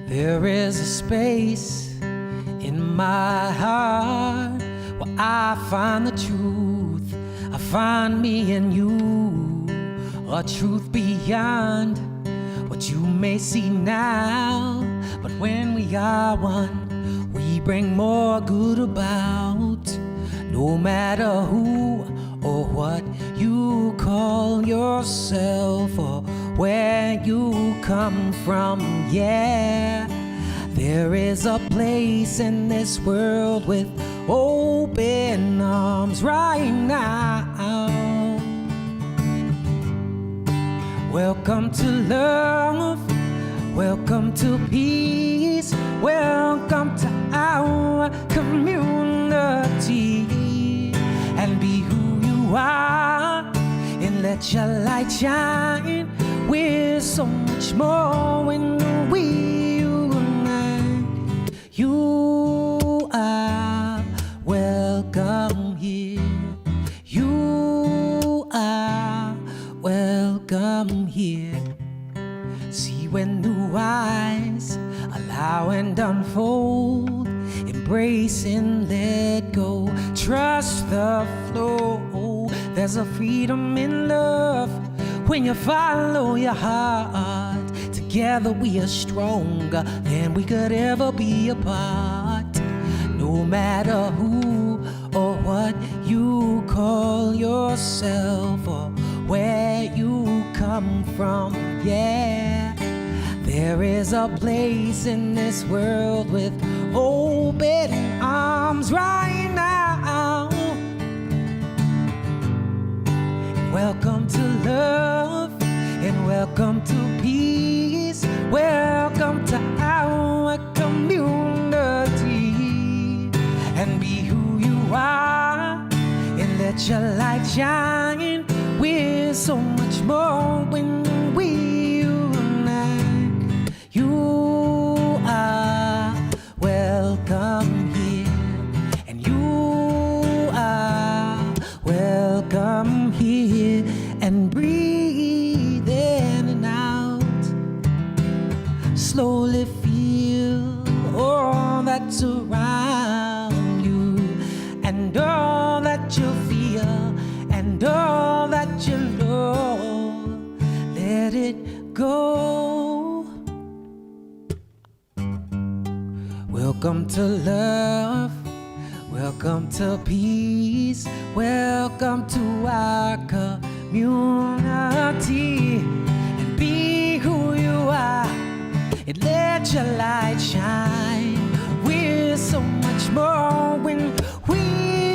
There is a space in my heart where I find the truth. I find me and you, a truth beyond what you may see now. But when we are one, we bring more good about. No matter who or what you call yourself or where you come from, yeah. There is a place in this world with open arms right now. Welcome to love, welcome to peace, welcome to our community. And be who you are and let your light shine. We're so much more when we unite. You are welcome here. You are welcome here. See when new eyes allow and unfold, embrace and let go, trust the flow. There's a freedom in love when you follow your heart. Together we are stronger than we could ever be apart. No matter who or what you call yourself or where you come from, yeah. There is a place in this world with open arms right now. Welcome to love and welcome to peace. Welcome to our community. And be who you are and let your light shine. We're so much more when we unite. You are welcome here, and you are welcome here. And breathe in and out. Slowly feel all that's around you, and all that you feel, and all that you know. Let it go. Welcome to love, welcome to peace, welcome to our community. And be who you are and let your light shine. We're so much more when we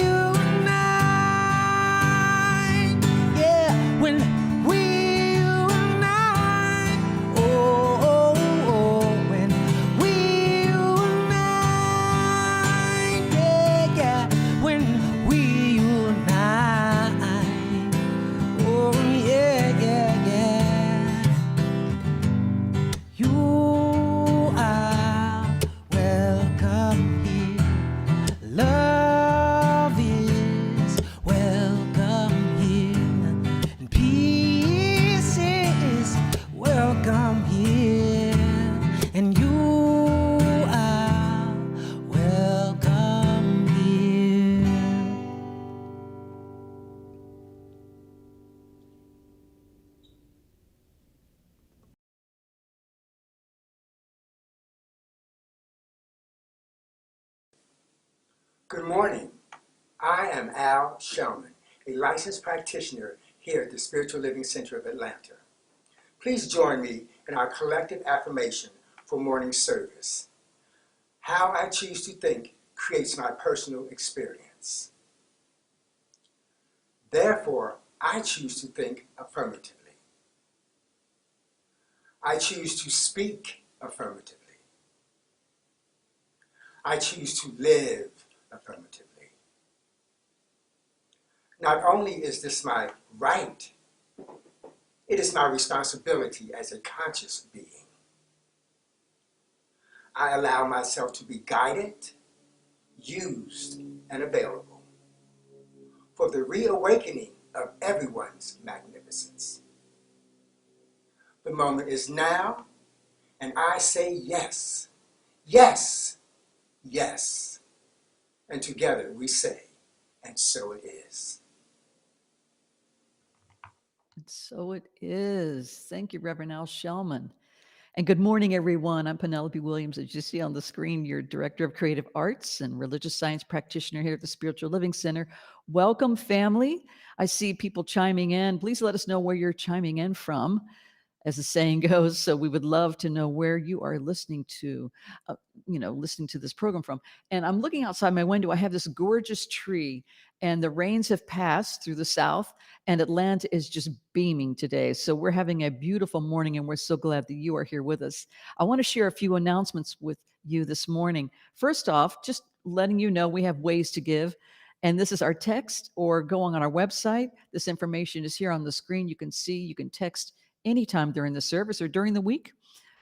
unite. Yeah, when we unite. Oh, oh, oh, when we unite. Yeah, yeah, when we unite. Oh, yeah, yeah, yeah. You are welcome here. Love is welcome here. And peace is welcome here. And you are welcome here. Good morning. I am Al Shellman, a licensed practitioner here at the Spiritual Living Center of Atlanta. Please join me in our collective affirmation for morning service. How I choose to think creates my personal experience. Therefore, I choose to think affirmatively. I choose to speak affirmatively. I choose to live affirmatively. Not only is this my right, it is my responsibility as a conscious being. I allow myself to be guided, used, and available for the reawakening of everyone's magnificence. The moment is now, and I say yes, yes, yes. And together we say, and so it is. And so it is. Thank you, Reverend Al Shellman. And good morning, everyone. I'm Penelope Williams. As you see on the screen, your Director of Creative Arts and Religious Science Practitioner here at the Spiritual Living Center. Welcome, family. I see people chiming in. Please let us know where you're chiming in from, as the saying goes. So we would love to know where you are listening to, listening to this program from. And I'm looking outside my window. I have this gorgeous tree, and the rains have passed through the south, and Atlanta is just beaming today. So we're having a beautiful morning, and we're so glad that you are here with us. I want to share a few announcements with you this morning. First off, just letting you know we have ways to give. And this is our text or going on our website. This information is here on the screen. You can see, you can text anytime during the service or during the week.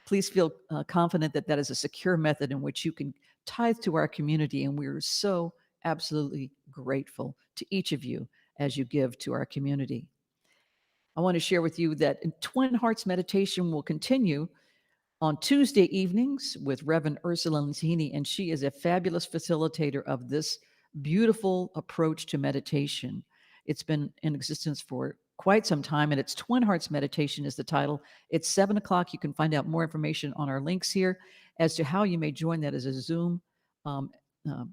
Please feel confident that that is a secure method in which you can tithe to our community. And we're so absolutely grateful to each of you as you give to our community. I want to share with you that Twin Hearts Meditation will continue on Tuesday evenings with Reverend Ursula Lentini, and she is a fabulous facilitator of this beautiful approach to meditation. It's been in existence for quite some time, and it's Twin Hearts Meditation is the title. It's 7 o'clock. You can find out more information on our links here as to how you may join that as a Zoom um, uh,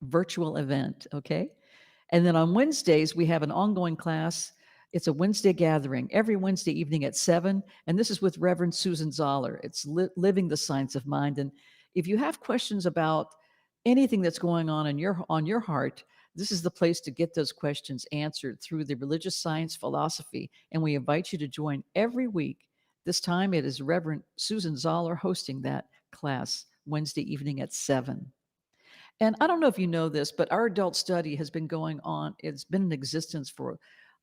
virtual event, okay? And then on Wednesdays, we have an ongoing class. It's a Wednesday gathering every Wednesday evening at 7. And this is with Reverend Susan Zoller. It's Living the Science of Mind. And if you have questions about anything that's going on in your heart, this is the place to get those questions answered through the religious science philosophy. And we invite you to join every week. This time it is Reverend Susan Zoller hosting that class Wednesday evening at 7. And I don't know if you know this, but our adult study has been going on. It's been in existence for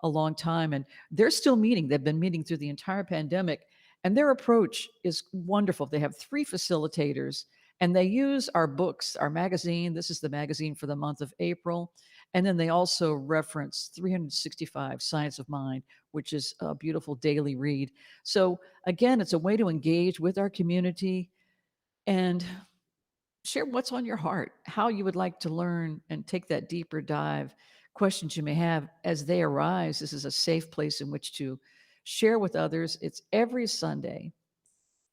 a long time, and they're still meeting. They've been meeting through the entire pandemic, and their approach is wonderful. They have 3 facilitators, and they use our books, our magazine. This is the magazine for the month of April. And then they also reference 365 Science of Mind, which is a beautiful daily read. So, again, it's a way to engage with our community and share what's on your heart, how you would like to learn and take that deeper dive, questions you may have as they arise. This is a safe place in which to share with others. It's every Sunday,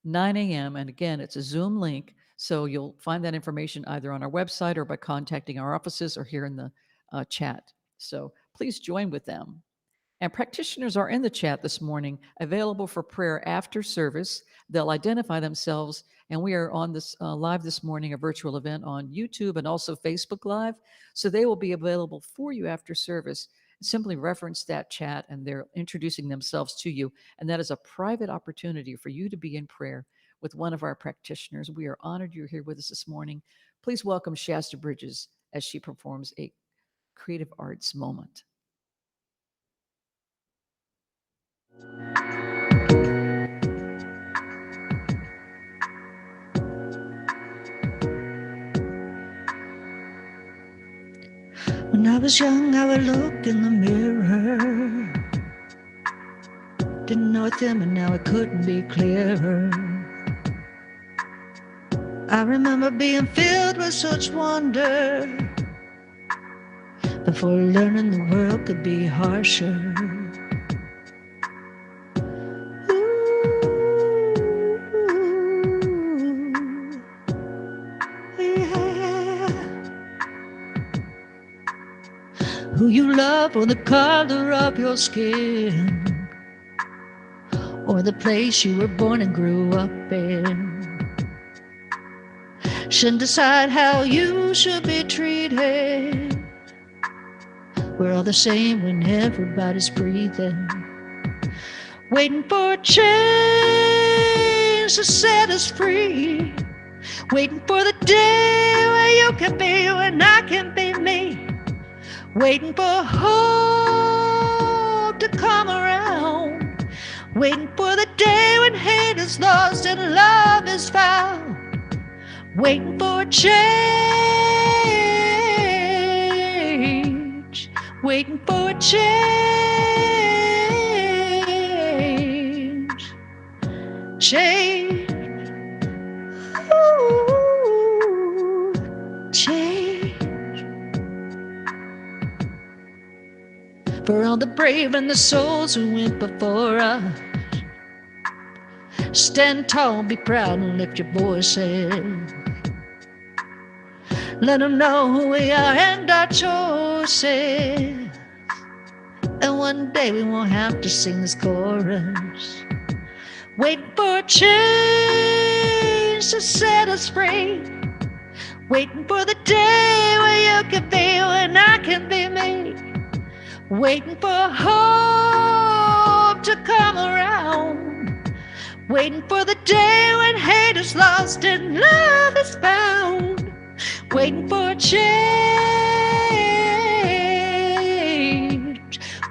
9 a.m. And again, it's a Zoom link. So you'll find that information either on our website or by contacting our offices or here in the chat. So please join with them. And practitioners are in the chat this morning, available for prayer after service. They'll identify themselves, and we are on this live this morning, a virtual event on YouTube and also Facebook Live. So they will be available for you after service. Simply reference that chat, and they're introducing themselves to you. And that is a private opportunity for you to be in prayer with one of our practitioners. We are honored you're here with us this morning. Please welcome Shasta Bridges as she performs a creative arts moment. When I was young, I would look in the mirror. Didn't know it then, but now it couldn't be clearer. I remember being filled with such wonder before learning the world could be harsher. you love or the color of your skin or the place you were born and grew up in. Shouldn't decide how you should be treated. We're all the same when everybody's breathing, waiting for a change to set us free, waiting for the day where you can be when I can be me, waiting for hope to come around, waiting for the day when hate is lost and love is found, waiting for a change, waiting for a change, change, ooh, change. For all the brave and the souls who went before us, stand tall, be proud, and lift your voices. Let them know who we are and our choices. And one day we won't have to sing this chorus, waiting for a change to set us free, waiting for the day where you can be when I can be me, waiting for hope to come around, waiting for the day when hate is lost and love is found, waiting for a change,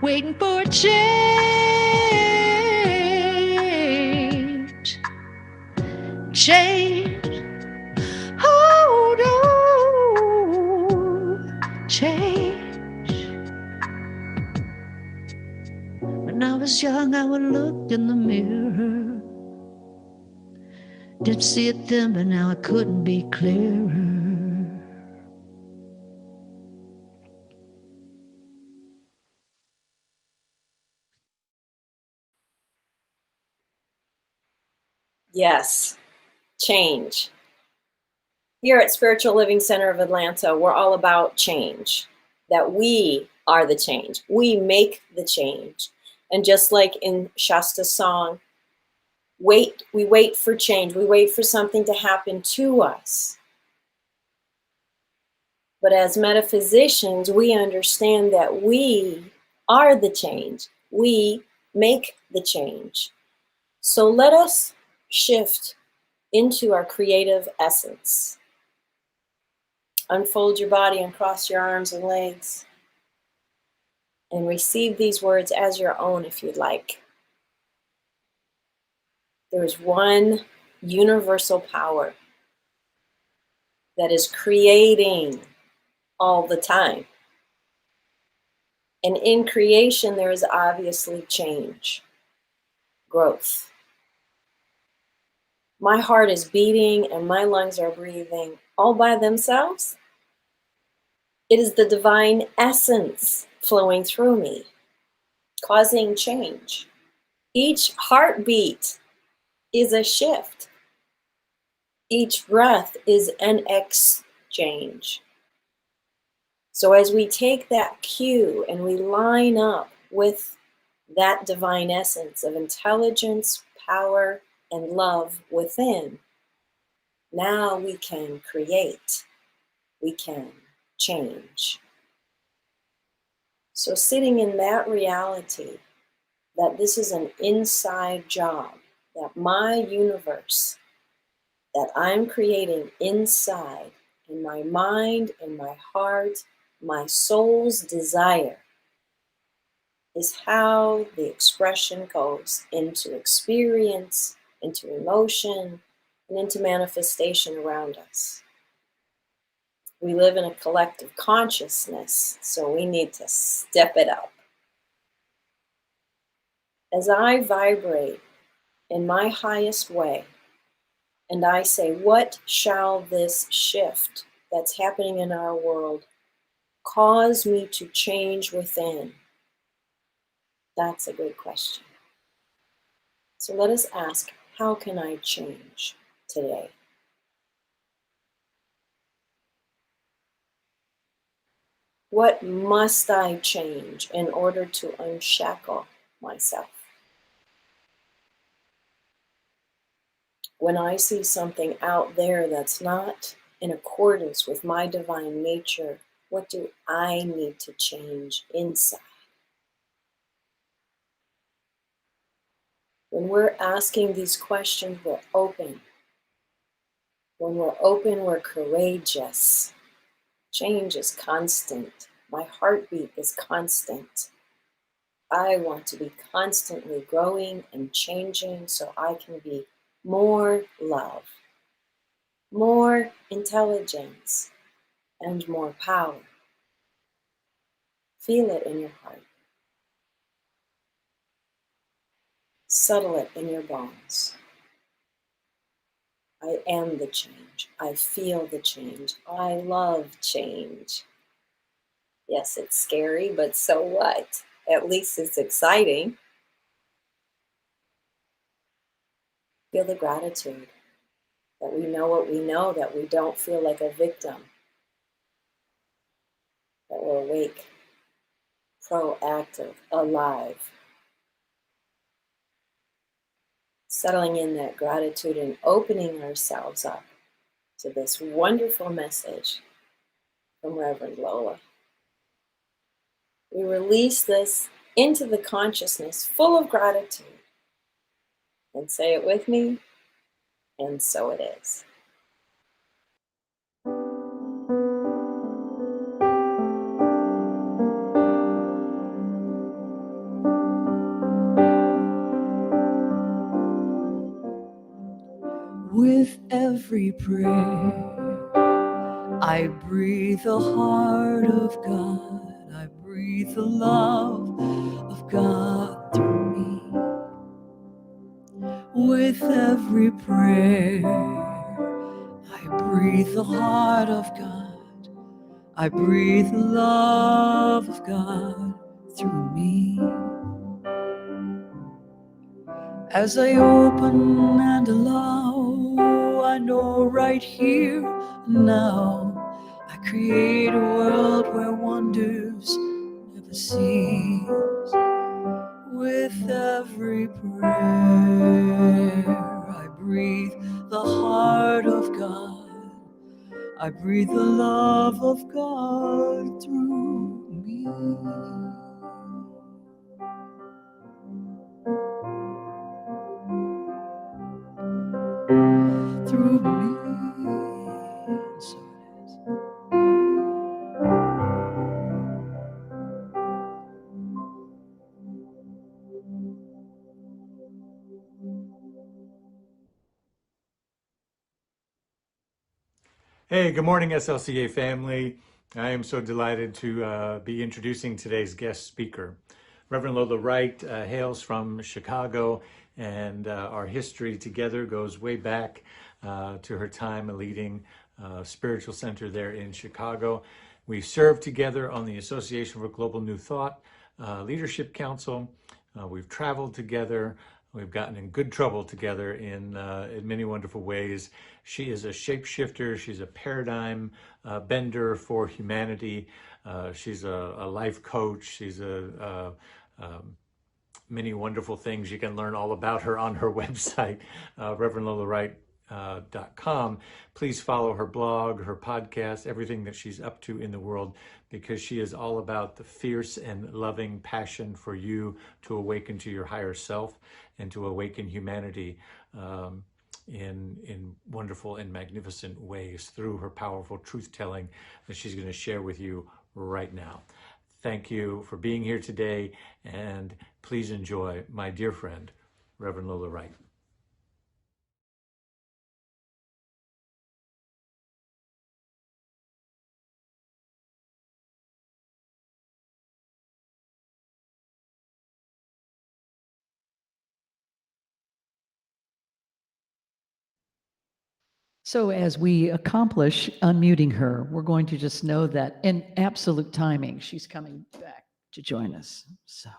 waiting for a change, change, oh no, change. When I was young, I would look in the mirror. Didn't see it then, but now it couldn't be clearer. Yes, change. Here at Spiritual Living Center of Atlanta, we're all about change, that we are the change. We make the change. And just like in Shasta's song, we wait for change. We wait for something to happen to us. But as metaphysicians, we understand that we are the change. We make the change. So let us shift into our creative essence. Unfold your body and cross your arms and legs. And receive these words as your own if you'd like. There's one universal power that is creating all the time. And in creation, there is obviously change, growth. My heart is beating and my lungs are breathing all by themselves. It is the divine essence flowing through me, causing change. Each heartbeat is a shift. Each breath is an exchange. So as we take that cue and we line up with that divine essence of intelligence, power, and love within, now we can create, we can change. So sitting in that reality, that this is an inside job, that my universe, that I'm creating inside, in my mind, in my heart, my soul's desire, is how the expression goes into experience, into emotion, and into manifestation around us. We live in a collective consciousness, so we need to step it up. As I vibrate in my highest way, and I say, what shall this shift that's happening in our world cause me to change within? That's a good question. So let us ask, how can I change today? What must I change in order to unshackle myself? When I see something out there that's not in accordance with my divine nature, what do I need to change inside? When we're asking these questions, we're open. When we're open, we're courageous. Change is constant. My heartbeat is constant. I want to be constantly growing and changing so I can be more love, more intelligence, and more power. Feel it in your heart. Settle it in your bones. I am the change. I feel the change. I love change. Yes, it's scary, but so what? At least it's exciting. Feel the gratitude that we know what we know, that we don't feel like a victim, that we're awake, proactive, alive. Settling in that gratitude and opening ourselves up to this wonderful message from Reverend Lola. We release this into the consciousness full of gratitude. And say it with me, and so it is. With every prayer, I breathe the heart of God. I breathe the love of God through me. With every prayer, I breathe the heart of God. I breathe the love of God through me. As I open and allow, I know right here and now, I create a world where wonders never cease. With every prayer, I breathe the heart of God. I breathe the love of God through me. Through me. So it is. Hey, good morning, SLCA family. I am so delighted to be introducing today's guest speaker. Reverend Lola Wright hails from Chicago, and our history together goes way back to her time leading spiritual center there in Chicago. We served together on the Association for Global New Thought Leadership Council. We've traveled together. We've gotten in good trouble together in many wonderful ways. She is a shapeshifter. She's a paradigm bender for humanity. She's a life coach. She's many wonderful things. You can learn all about her on her website, reverendlolawright.com. Please follow her blog, her podcast, everything that she's up to in the world, because she is all about the fierce and loving passion for you to awaken to your higher self and to awaken humanity in wonderful and magnificent ways through her powerful truth-telling that she's going to share with you right now. Thank you for being here today, and please enjoy my dear friend, Reverend Lola Wright. So as we accomplish unmuting her, we're going to just know that in absolute timing, she's coming back to join us. So.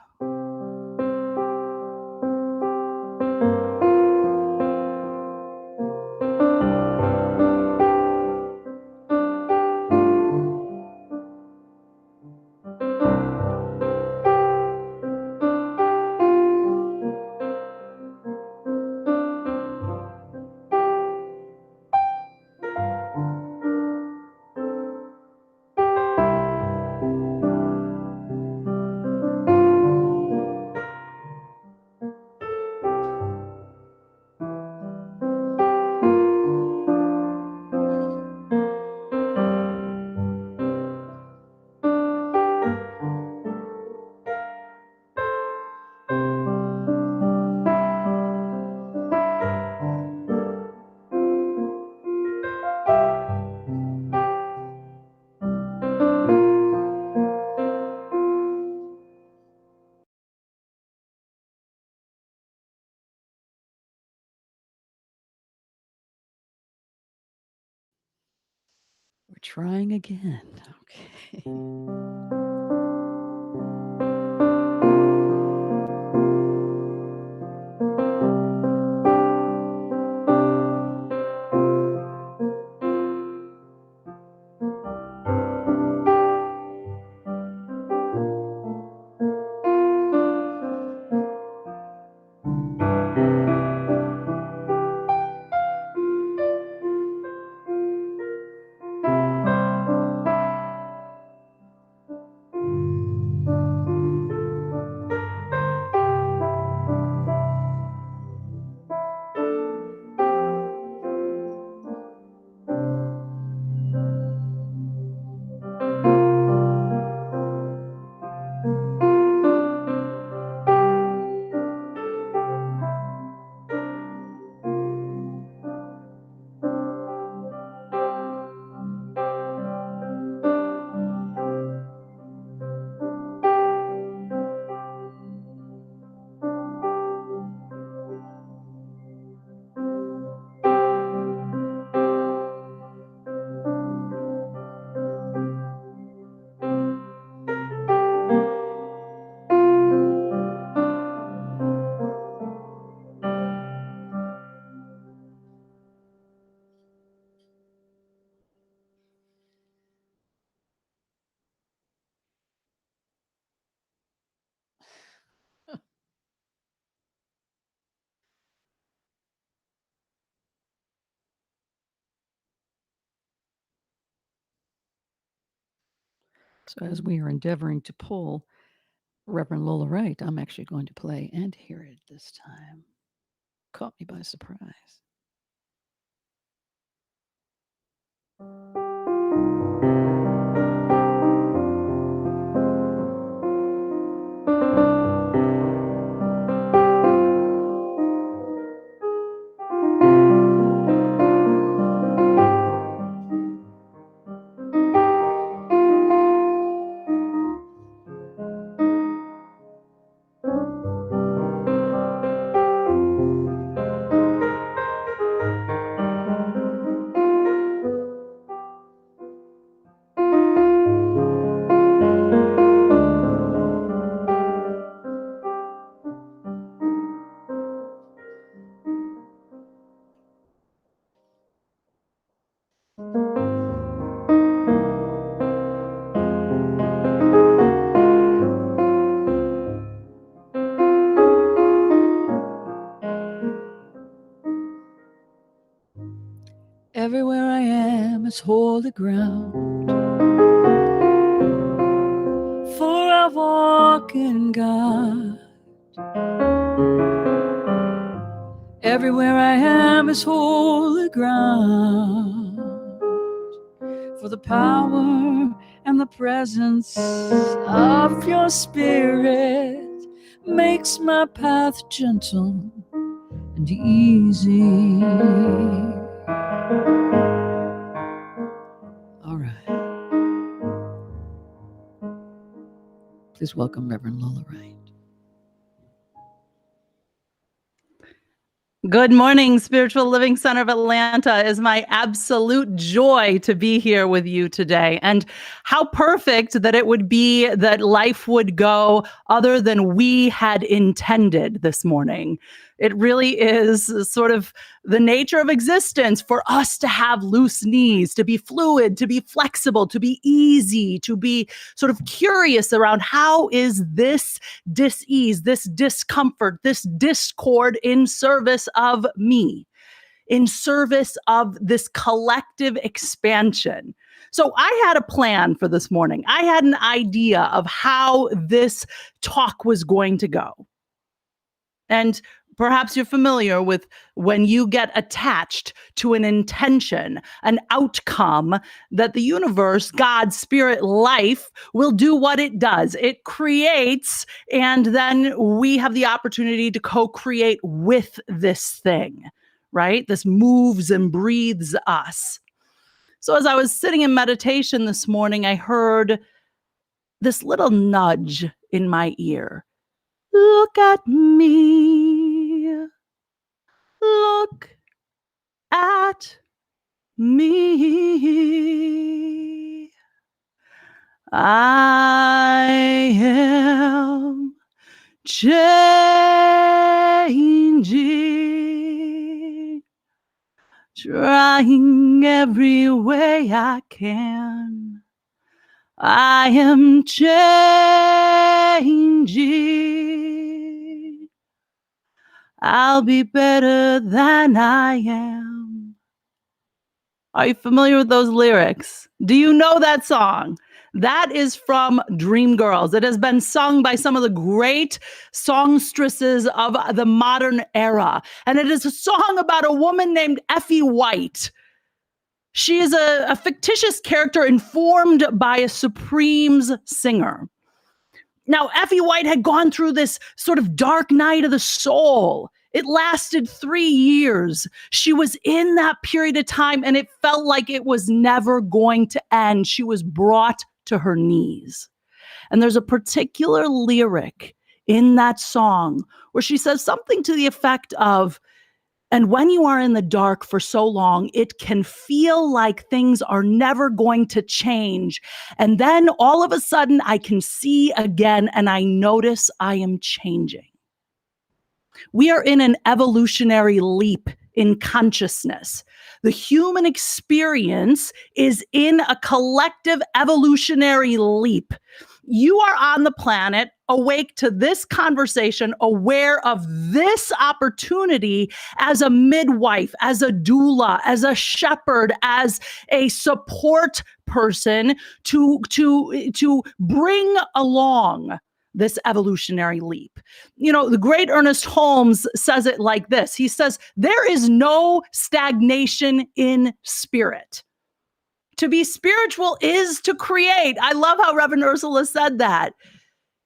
trying again. Okay. So as we are endeavoring to pull Reverend Lola Wright, I'm actually going to play and hear it this time. Caught me by surprise. Everywhere I am is holy ground, for I walk in God. Everywhere I am is holy ground, for the power and the presence of your spirit makes my path gentle and easy. All right. Please welcome Reverend Lola Wright. Good morning, Spiritual Living Center of Atlanta. It is my absolute joy to be here with you today. And how perfect that it would be that life would go other than we had intended this morning. It really is sort of the nature of existence for us to have loose knees, to be fluid, to be flexible, to be easy, to be sort of curious around how is this dis-ease, this discomfort, this discord in service of me, in service of this collective expansion. So I had a plan for this morning. I had an idea of how this talk was going to go. And perhaps you're familiar with when you get attached to an intention, an outcome, that the universe, God, spirit, life will do what it does. It creates, and then we have the opportunity to co-create with this thing, right? This moves and breathes us. So as I was sitting in meditation this morning, I heard this little nudge in my ear. Look at me. Look at me. I am changing, trying every way I can. I am changing. I'll be better than I am. Are you familiar with those lyrics? Do you know that song? That is from Dreamgirls. It has been sung by some of the great songstresses of the modern era. And it is a song about a woman named Effie White. She is a fictitious character informed by a Supremes singer. Now, Effie White had gone through this sort of dark night of the soul. It lasted 3 years. She was in that period of time, and it felt like it was never going to end. She was brought to her knees. And there's a particular lyric in that song where she says something to the effect of, and when you are in the dark for so long, it can feel like things are never going to change. And then all of a sudden I can see again and I notice I am changing. We are in an evolutionary leap in consciousness. The human experience is in a collective evolutionary leap. You are on the planet, awake to this conversation, aware of this opportunity as a midwife, as a doula, as a shepherd, as a support person to bring along this evolutionary leap. You know, the great Ernest Holmes says it like this. He says, there is no stagnation in spirit. To be spiritual is to create. I love how Reverend Ursula said that.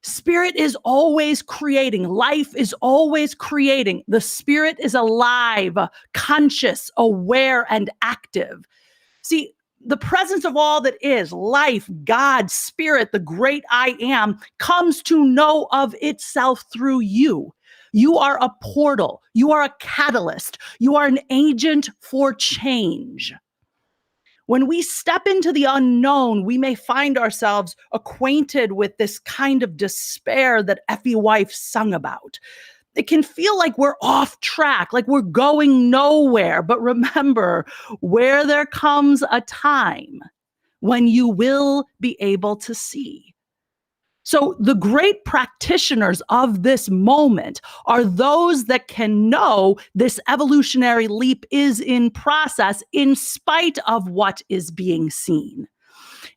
Spirit is always creating. Life is always creating. The spirit is alive, conscious, aware, and active. See, the presence of all that is, life, God, spirit, the great I am, comes to know of itself through you. You are a portal. You are a catalyst. You are an agent for change. When we step into the unknown, we may find ourselves acquainted with this kind of despair that Effie White sung about. It can feel like we're off track, like we're going nowhere. But remember, where there comes a time when you will be able to see. So the great practitioners of this moment are those that can know this evolutionary leap is in process in spite of what is being seen.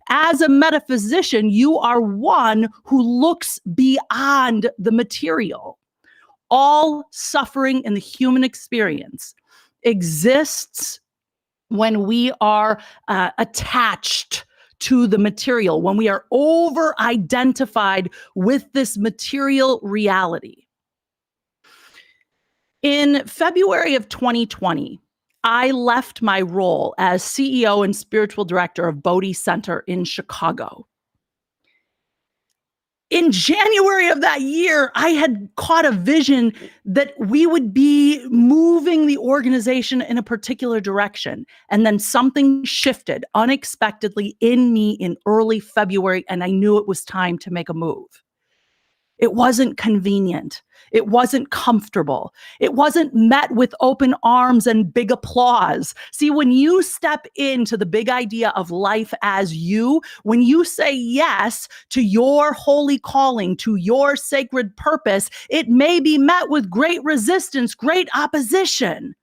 As a metaphysician, you are one who looks beyond the material. All suffering in the human experience exists when we are attached to the material, when we are over-identified with this material reality. In February of 2020, I left my role as CEO and spiritual director of Bodhi Center in Chicago. In January of that year, I had caught a vision that we would be moving the organization in a particular direction. And then something shifted unexpectedly in me in early February, and I knew it was time to make a move. It wasn't convenient. It wasn't comfortable. It wasn't met with open arms and big applause. See, when you step into the big idea of life as you, when you say yes to your holy calling, to your sacred purpose, it may be met with great resistance, great opposition.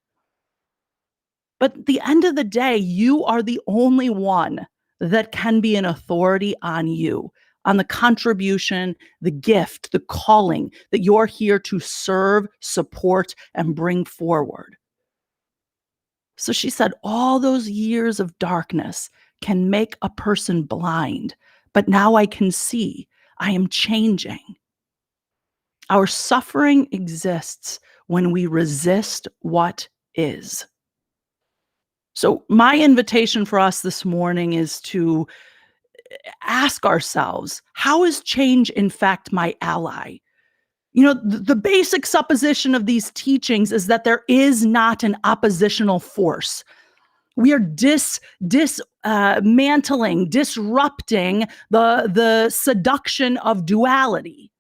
But at the end of the day, you are the only one that can be an authority on you, on the contribution, the gift, the calling that you're here to serve, support, and bring forward. So she said, all those years of darkness can make a person blind, but now I can see. I am changing. Our suffering exists when we resist what is. So my invitation for us this morning is to ask ourselves, how is change in fact my ally? You know, the basic supposition of these teachings is that there is not an oppositional force. We are dismantling, disrupting the seduction of duality.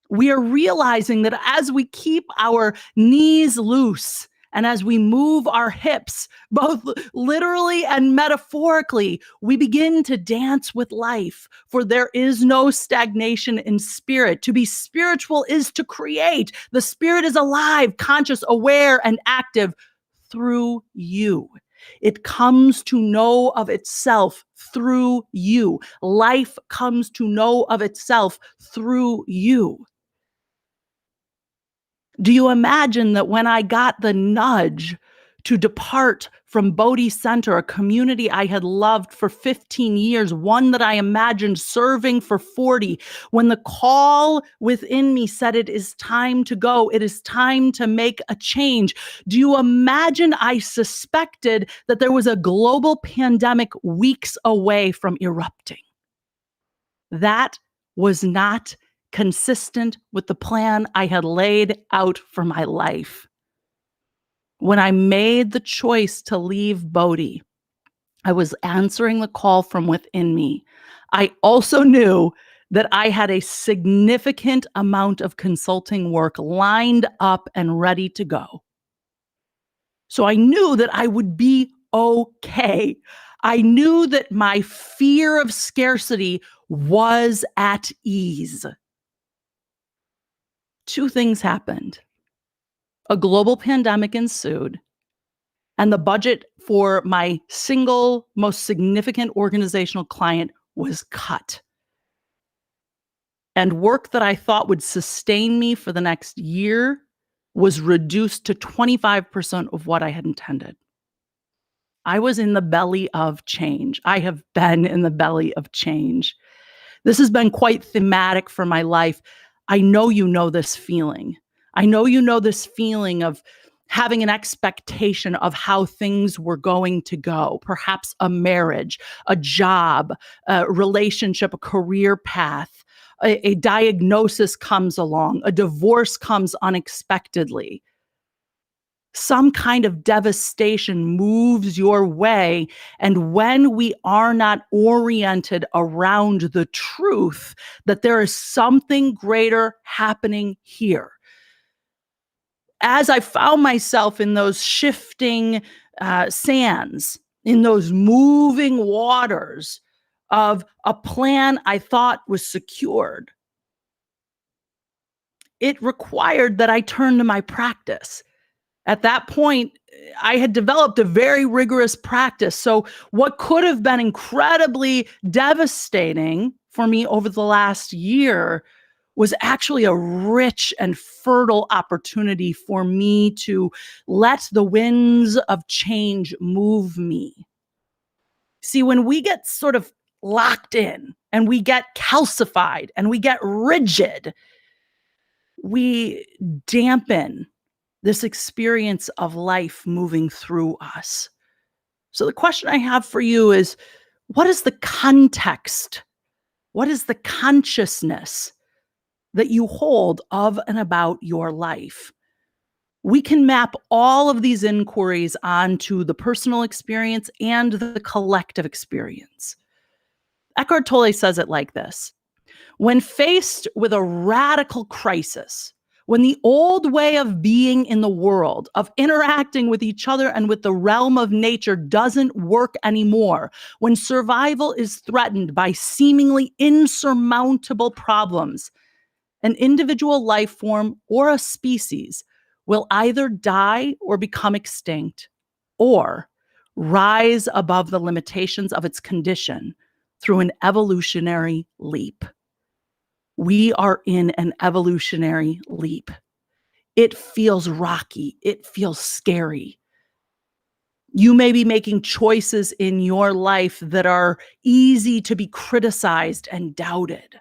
We are realizing that as we keep our knees loose and as we move our hips, both literally and metaphorically, we begin to dance with life, for there is no stagnation in spirit. To be spiritual is to create. The spirit is alive, conscious, aware, and active through you. It comes to know of itself through you. Life comes to know of itself through you. Do you imagine that when I got the nudge to depart from Bodhi Center, a community I had loved for 15 years, one that I imagined serving for 40, when the call within me said, it is time to go, it is time to make a change? Do you imagine I suspected that there was a global pandemic weeks away from erupting? That was not consistent with the plan I had laid out for my life. When I made the choice to leave Bodhi, I was answering the call from within me. I also knew that I had a significant amount of consulting work lined up and ready to go. So I knew that I would be okay. I knew that my fear of scarcity was at ease. Two things happened. A global pandemic ensued, and the budget for my single most significant organizational client was cut. And work that I thought would sustain me for the next year was reduced to 25% of what I had intended. I was in the belly of change. I have been in the belly of change. This has been quite thematic for my life. I know you know this feeling. I know you know this feeling of having an expectation of how things were going to go, perhaps a marriage, a job, a relationship, a career path. A diagnosis comes along, a divorce comes unexpectedly. Some kind of devastation moves your way. And when we are not oriented around the truth that there is something greater happening here, as I found myself in those shifting sands, in those moving waters of a plan I thought was secured, it required that I turn to my practice. At that point, I had developed a very rigorous practice. So what could have been incredibly devastating for me over the last year was actually a rich and fertile opportunity for me to let the winds of change move me. See, when we get sort of locked in and we get calcified and we get rigid, we dampen this experience of life moving through us. So the question I have for you is, what is the context? What is the consciousness that you hold of and about your life? We can map all of these inquiries onto the personal experience and the collective experience. Eckhart Tolle says it like this: when faced with a radical crisis, when the old way of being in the world, of interacting with each other and with the realm of nature doesn't work anymore, when survival is threatened by seemingly insurmountable problems, an individual life form or a species will either die or become extinct, or rise above the limitations of its condition through an evolutionary leap. We are in an evolutionary leap. It feels rocky. It feels scary. You may be making choices in your life that are easy to be criticized and doubted.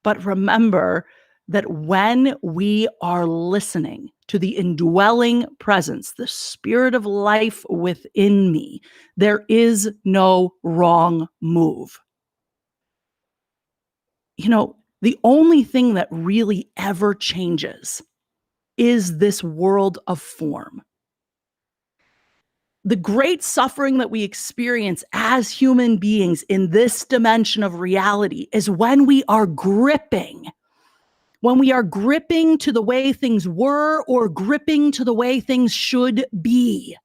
But remember that when we are listening to the indwelling presence, the spirit of life within me, there is no wrong move. You know, the only thing that really ever changes is this world of form. The great suffering that we experience as human beings in this dimension of reality is when we are gripping to the way things were or gripping to the way things should be.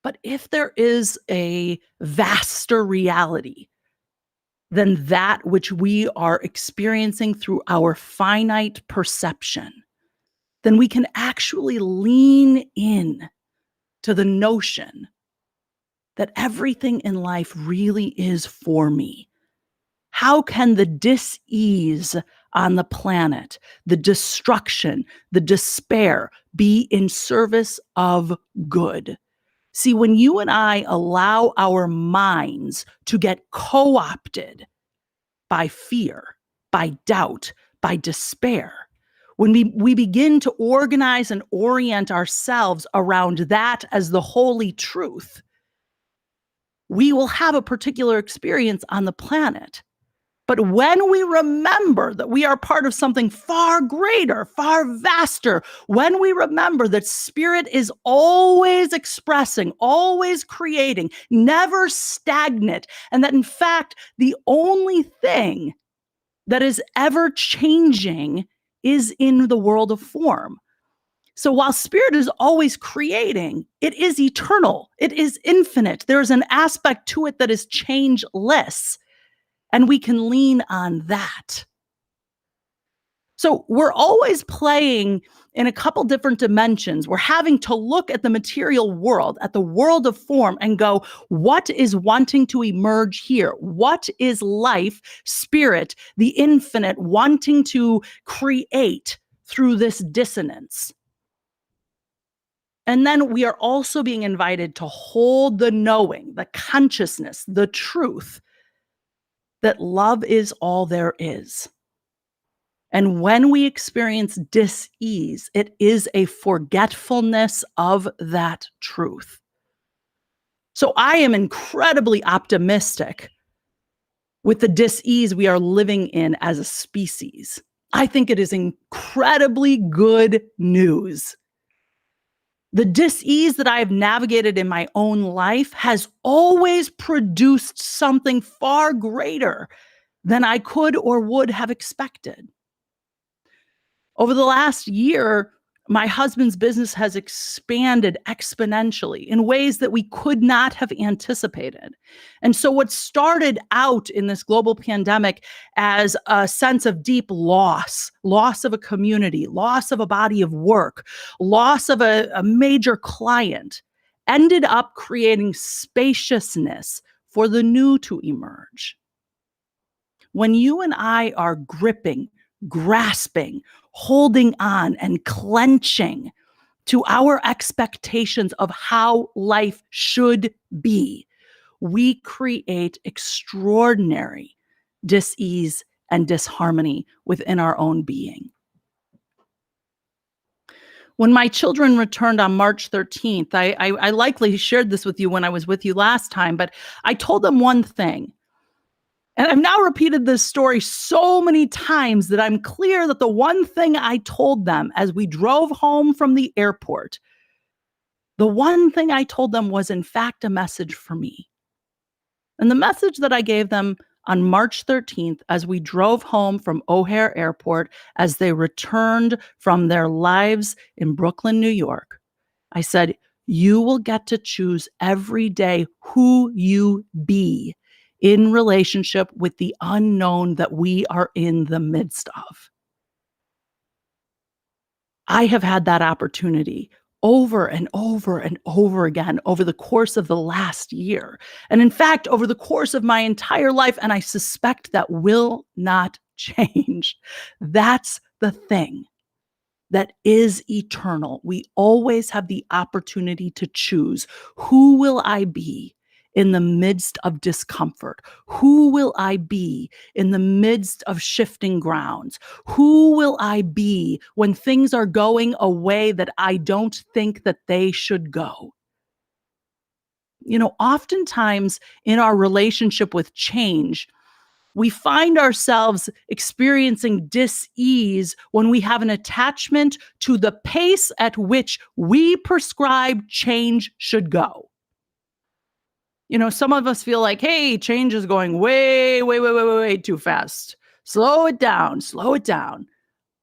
But if there is a vaster reality than that which we are experiencing through our finite perception, then we can actually lean in to the notion that everything in life really is for me. How can the dis-ease on the planet, the destruction, the despair be in service of good? See, when you and I allow our minds to get co-opted by fear, by doubt, by despair, when we begin to organize and orient ourselves around that as the holy truth, we will have a particular experience on the planet. But when we remember that we are part of something far greater, far vaster, when we remember that spirit is always expressing, always creating, never stagnant, and that in fact, the only thing that is ever changing is in the world of form. So while spirit is always creating, it is eternal, it is infinite. There's an aspect to it that is changeless, and we can lean on that. So we're always playing in a couple different dimensions. We're having to look at the material world, at the world of form, and go, what is wanting to emerge here? What is life, spirit, the infinite wanting to create through this dissonance? And then we are also being invited to hold the knowing, the consciousness, the truth that love is all there is. And when we experience dis-ease, it is a forgetfulness of that truth. So I am incredibly optimistic with the dis-ease we are living in as a species. I think it is incredibly good news. The dis-ease that I have navigated in my own life has always produced something far greater than I could or would have expected. Over the last year, my husband's business has expanded exponentially in ways that we could not have anticipated. And so what started out in this global pandemic as a sense of deep loss of a community, loss of a body of work, loss of a major client, ended up creating spaciousness for the new to emerge. When you and I are gripping, grasping, holding on, and clenching to our expectations of how life should be, we create extraordinary dis-ease and disharmony within our own being. When my children returned on March 13th, I likely shared this with you when I was with you last time, but I told them one thing. And I've now repeated this story so many times that I'm clear that the one thing I told them as we drove home from the airport, the one thing I told them was in fact a message for me. And the message that I gave them on March 13th as we drove home from O'Hare Airport, as they returned from their lives in Brooklyn, New York, I said, you will get to choose every day who you be in relationship with the unknown that we are in the midst of. I have had that opportunity over and over and over again over the course of the last year. And in fact, over the course of my entire life, and I suspect that will not change. That's the thing that is eternal. We always have the opportunity to choose, who will I be in the midst of discomfort? Who will I be in the midst of shifting grounds? Who will I be when things are going a way that I don't think that they should go? You know, oftentimes in our relationship with change, We find ourselves experiencing dis-ease when we have an attachment to the pace at which we prescribe change should go. Some of us feel like, hey, change is going way, way, way, way, way, way too fast. Slow it down, slow it down.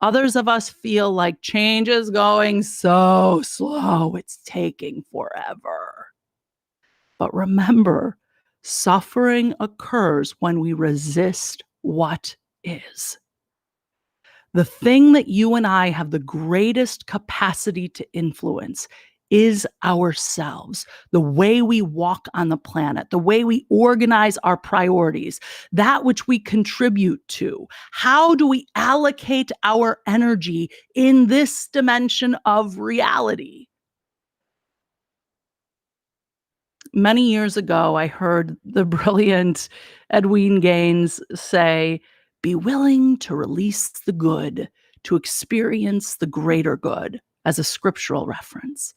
Others of us feel like change is going so slow, it's taking forever. But remember, suffering occurs when we resist what is. The thing that you and I have the greatest capacity to influence is ourselves, the way we walk on the planet, the way we organize our priorities, that which we contribute to. How do we allocate our energy in this dimension of reality? Many years ago, I heard the brilliant Edwene Gaines say, "Be willing to release the good to experience the greater good," as a scriptural reference.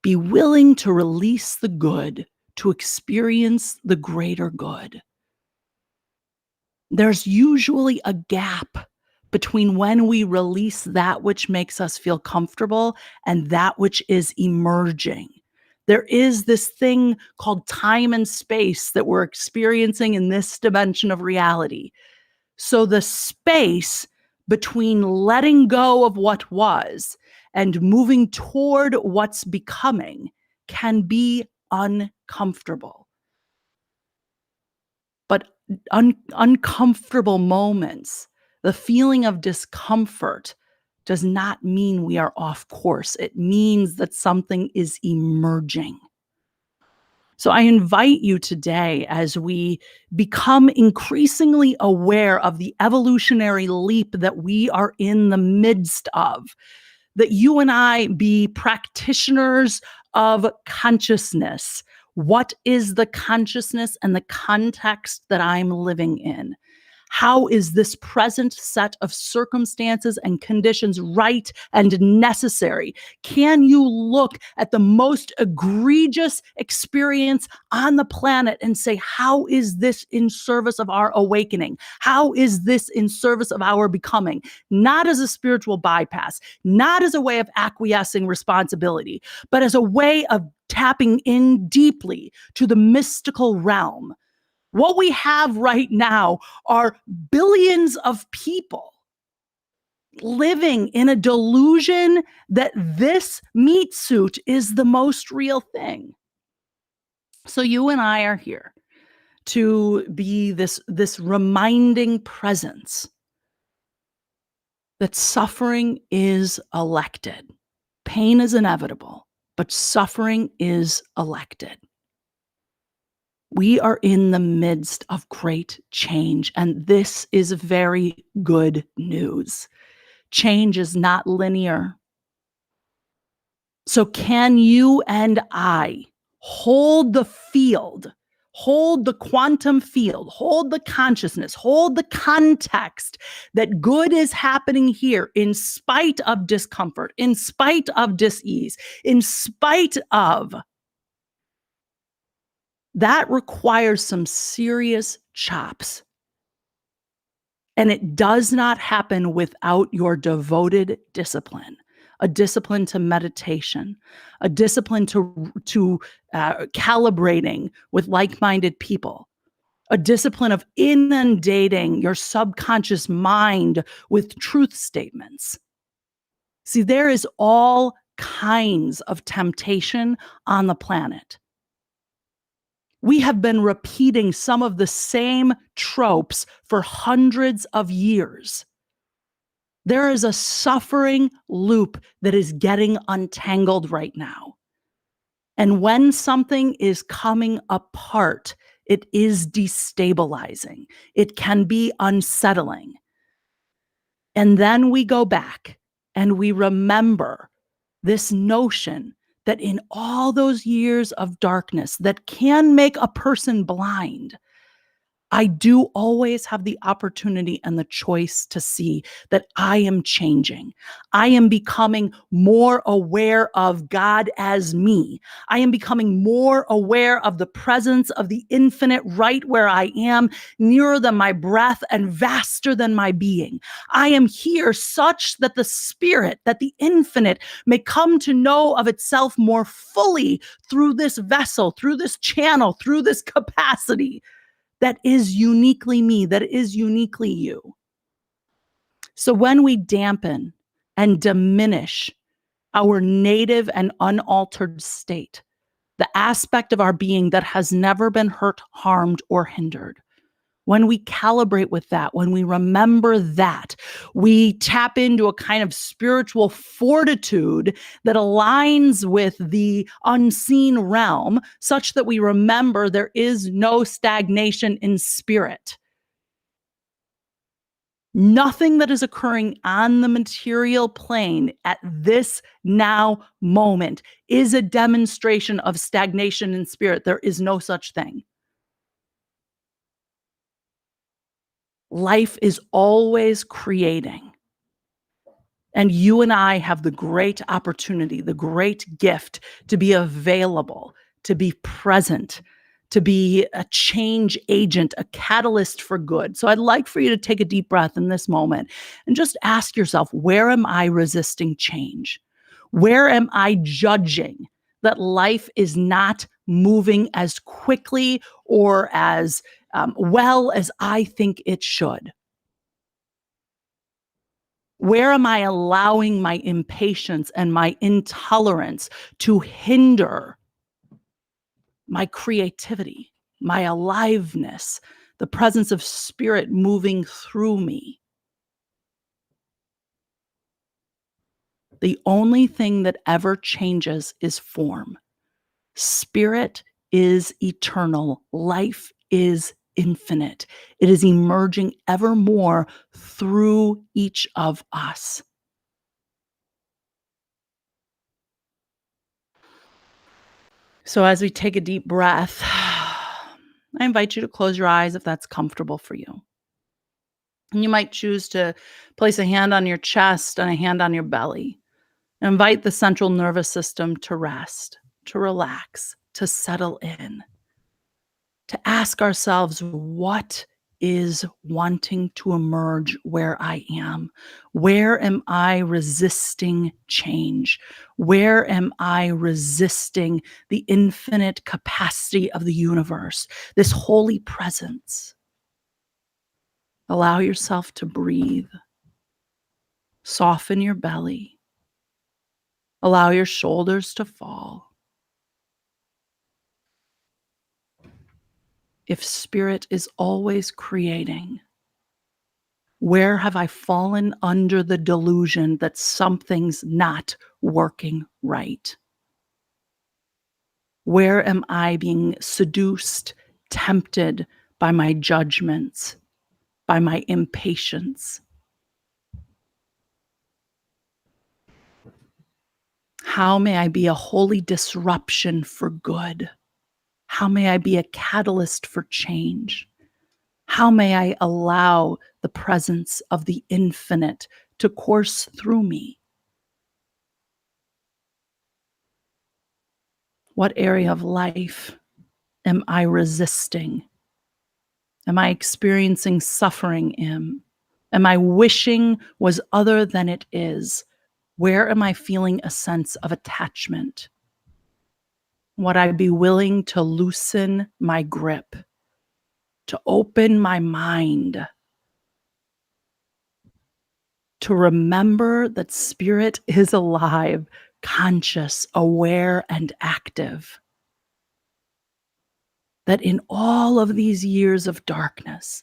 Be willing to release the good to experience the greater good. There's usually a gap between when we release that which makes us feel comfortable and that which is emerging. There is this thing called time and space that we're experiencing in this dimension of reality. So the space between letting go of what was and moving toward what's becoming can be uncomfortable. But uncomfortable moments, the feeling of discomfort, does not mean we are off course. It means that something is emerging. So I invite you today, as we become increasingly aware of the evolutionary leap that we are in the midst of, that you and I be practitioners of consciousness. What is the consciousness and the context that I'm living in? How is this present set of circumstances and conditions right and necessary? Can you look at the most egregious experience on the planet and say, how is this in service of our awakening? How is this in service of our becoming? Not as a spiritual bypass, not as a way of acquiescing responsibility, but as a way of tapping in deeply to the mystical realm. What we have right now are billions of people living in a delusion that this meat suit is the most real thing. So you and I are here to be this reminding presence that suffering is elected. Pain is inevitable, but suffering is elected. We are in the midst of great change, and this is very good news. Change is not linear. So can you and I hold the field, hold the quantum field, hold the consciousness, hold the context that good is happening here in spite of discomfort, in spite of dis-ease, in spite of. That requires some serious chops. And it does not happen without your devoted discipline, a discipline to meditation, a discipline to calibrating with like-minded people, a discipline of inundating your subconscious mind with truth statements. See, there is all kinds of temptation on the planet. We have been repeating some of the same tropes for hundreds of years. There is a suffering loop that is getting untangled right now. And when something is coming apart, it is destabilizing. It can be unsettling. And then we go back and we remember this notion that in all those years of darkness that can make a person blind, I do always have the opportunity and the choice to see that I am changing. I am becoming more aware of God as me. I am becoming more aware of the presence of the infinite right where I am, nearer than my breath and vaster than my being. I am here such that the spirit, that the infinite may come to know of itself more fully through this vessel, through this channel, through this capacity that is uniquely me, that is uniquely you. So when we dampen and diminish our native and unaltered state, the aspect of our being that has never been hurt, harmed, or hindered, when we calibrate with that, when we remember that, we tap into a kind of spiritual fortitude that aligns with the unseen realm, such that we remember there is no stagnation in spirit. Nothing that is occurring on the material plane at this now moment is a demonstration of stagnation in spirit. There is no such thing. Life is always creating. And you and I have the great opportunity, the great gift to be available, to be present, to be a change agent, a catalyst for good. So I'd like for you to take a deep breath in this moment and just ask yourself, where am I resisting change? Where am I judging that life is not moving as quickly or as well as I think it should? Where am I allowing my impatience and my intolerance to hinder my creativity, my aliveness, the presence of spirit moving through me? The only thing that ever changes is form. Spirit is eternal. Life is infinite. It is emerging ever more through each of us. So as we take a deep breath, I invite you to close your eyes if that's comfortable for you. And you might choose to place a hand on your chest and a hand on your belly. Invite the central nervous system to rest, to relax, to settle in, to ask ourselves, what is wanting to emerge where I am? Where am I resisting change? Where am I resisting the infinite capacity of the universe, this holy presence? Allow yourself to breathe. Soften your belly. Allow your shoulders to fall. If spirit is always creating, where have I fallen under the delusion that something's not working right? Where am I being seduced, tempted by my judgments, by my impatience? How may I be a holy disruption for good? How may I be a catalyst for change? How may I allow the presence of the infinite to course through me? What area of life am I resisting? Am I experiencing suffering in? Am I wishing was other than it is? Where am I feeling a sense of attachment? Would I be willing to loosen my grip, to open my mind, to remember that spirit is alive, conscious, aware, and active? That in all of these years of darkness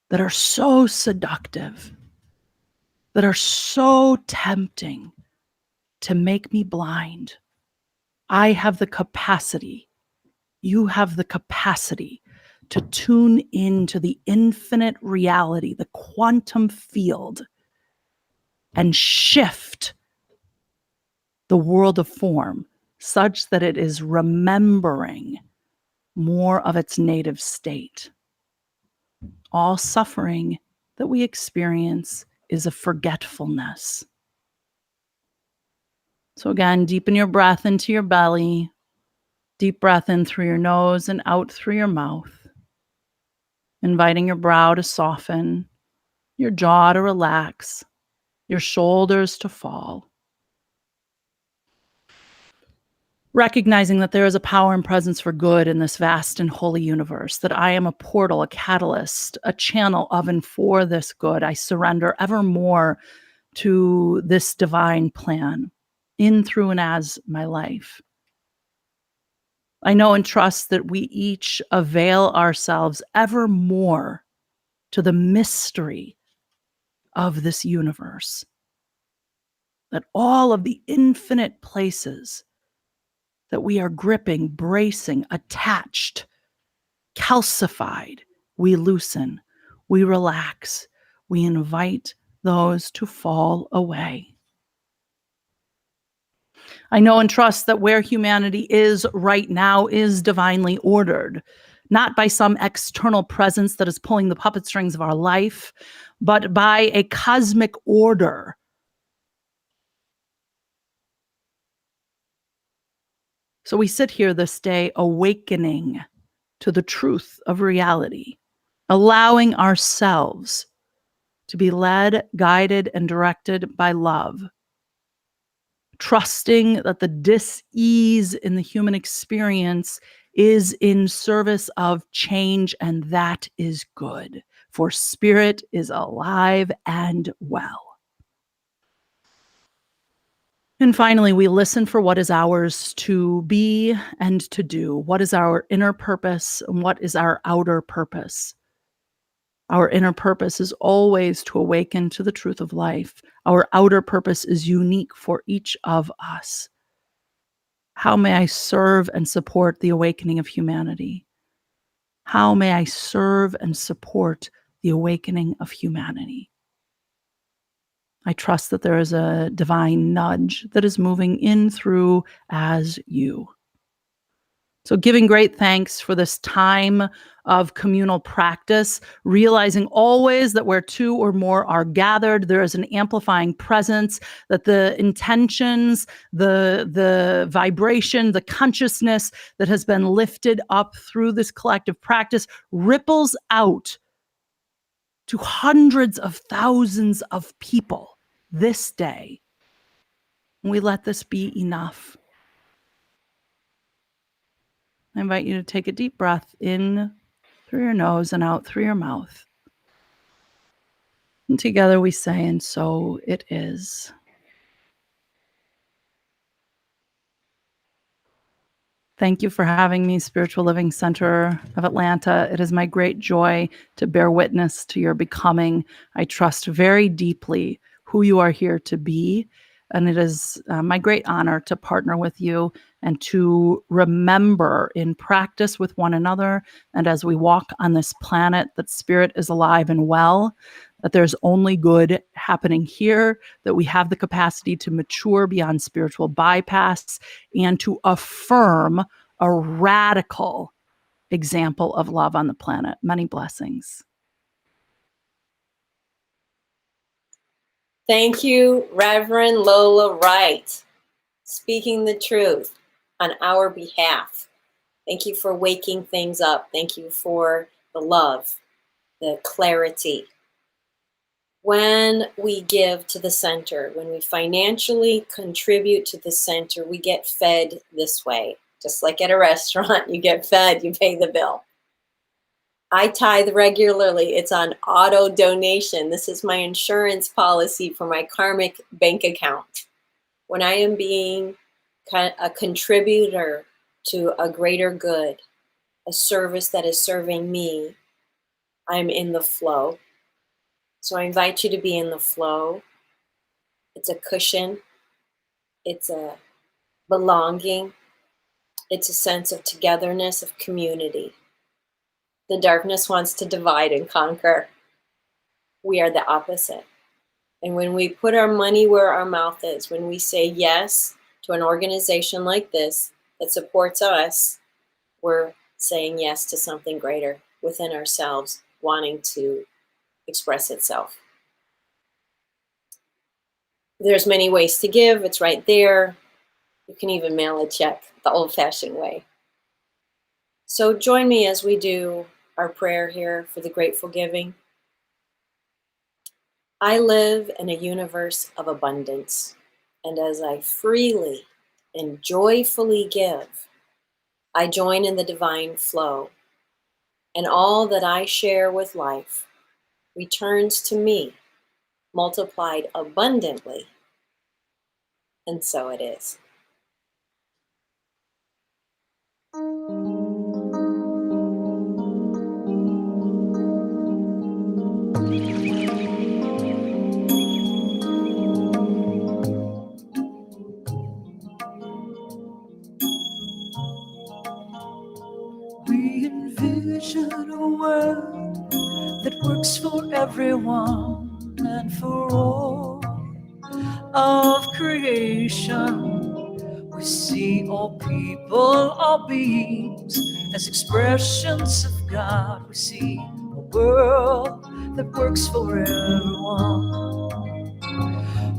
that are so seductive, that are so tempting to make me blind, I have the capacity, you have the capacity to tune into the infinite reality, the quantum field, and shift the world of form such that it is remembering more of its native state. All suffering that we experience is a forgetfulness. So again, deepen your breath into your belly. Deep breath in through your nose and out through your mouth, inviting your brow to soften, your jaw to relax, your shoulders to fall. Recognizing that there is a power and presence for good in this vast and holy universe, that I am a portal, a catalyst, a channel of and for this good. I surrender ever more to this divine plan in, through, and as my life. I know and trust that we each avail ourselves ever more to the mystery of this universe. That all of the infinite places that we are gripping, bracing, attached, calcified, we loosen, we relax, we invite those to fall away. I know and trust that where humanity is right now is divinely ordered, not by some external presence that is pulling the puppet strings of our life, but by a cosmic order. So we sit here this day awakening to the truth of reality, allowing ourselves to be led, guided, and directed by love, trusting that the dis-ease in the human experience is in service of change, and that is good, for spirit is alive and well. And finally, we listen for what is ours to be and to do. What is our inner purpose and what is our outer purpose? Our inner purpose is always to awaken to the truth of life. Our outer purpose is unique for each of us. How may I serve and support the awakening of humanity? How may I serve and support the awakening of humanity? I trust that there is a divine nudge that is moving in, through, as you. So giving great thanks for this time of communal practice, realizing always that where two or more are gathered, there is an amplifying presence, that the intentions, the vibration, the consciousness that has been lifted up through this collective practice ripples out to hundreds of thousands of people this day. And we let this be enough. I invite you to take a deep breath in through your nose and out through your mouth. And together we say, and so it is. Thank you for having me, Spiritual Living Center of Atlanta. It is my great joy to bear witness to your becoming. I trust very deeply who you are here to be. And it is my great honor to partner with you and to remember in practice with one another and as we walk on this planet that spirit is alive and well, that there's only good happening here, that we have the capacity to mature beyond spiritual bypass and to affirm a radical example of love on the planet. Many blessings. Thank you, Reverend Lola Wright, speaking the truth on our behalf. Thank you for waking things up. Thank you for the love, the clarity. When we give to the center, when we financially contribute to the center, we get fed this way. Just like at a restaurant, you get fed, you pay the bill. I tithe regularly. It's on auto donation. This is my insurance policy for my karmic bank account. When I am being a contributor to a greater good, a service that is serving me, I'm in the flow. So I invite you to be in the flow. It's a cushion. It's a belonging. It's a sense of togetherness, of community. The darkness wants to divide and conquer. We are the opposite. And when we put our money where our mouth is, when we say yes to an organization like this that supports us, we're saying yes to something greater within ourselves, wanting to express itself. There's many ways to give. It's right there. You can even mail a check the old-fashioned way. So join me as we do our prayer here for the grateful giving. I live in a universe of abundance, and as I freely and joyfully give, I join in the divine flow, and all that I share with life returns to me, multiplied abundantly, and so it is. We envision a world that works for everyone and for all of creation. We see all people, all beings as expressions of God. We see a world that works for everyone.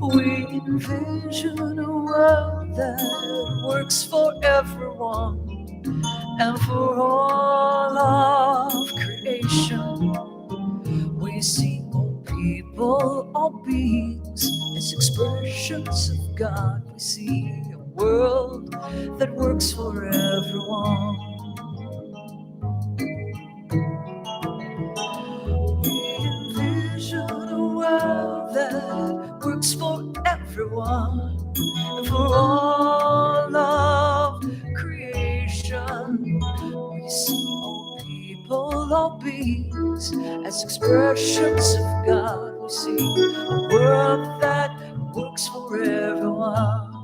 We envision a world that works for everyone and for all of creation. We see all people, all beings as expressions of God. We see a world that works for everyone. We envision a world that works for everyone and for all of creation. We see all people, all beings as expressions of God. We see a world that works for everyone.